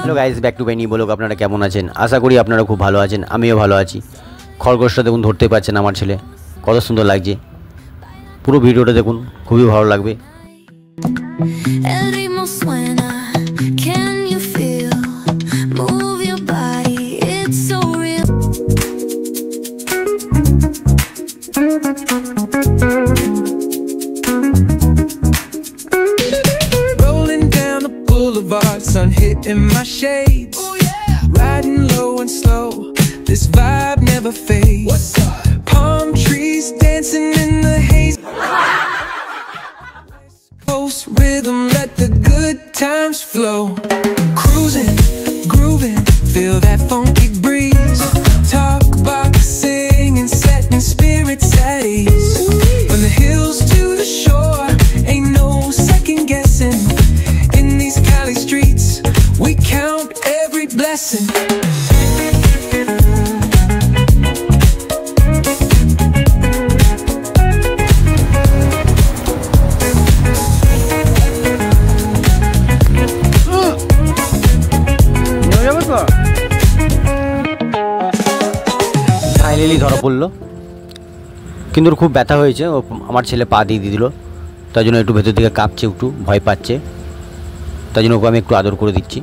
Hello guys, back to my new blog. আপনারা কেমন আছেন? আশা করি আপনারা খুব ভালো আছেন। আমিও ভালো আছি। খরগোশটা দেখুন, ধরতে পারছেন আমার ছেলে, কত সুন্দর লাগছে। পুরো ভিডিওটা দেখুন, খুবই ভালো লাগবে। Sun hitting my shades. Oh, yeah. Riding low and slow. This vibe never fades. What's up? Palm trees dancing in the haze. Post rhythm, let the good times flow. Cruising, grooving, feel that funky breeze. Talk, boxing, and setting spirits at ease. From the hills to the shore, ain't no second guessing. In these Cali streets, we count every blessing. Finally ধরা পড়লো, কিন্তু ওর খুব ব্যথা হয়েছে। ও আমার ছেলে পা দিয়ে দিল, তাই জন্য একটু ভেতর থেকে কাঁপছে, একটু ভয় পাচ্ছে। তাই জন্য ওকে আমি একটু আদর করে দিচ্ছি।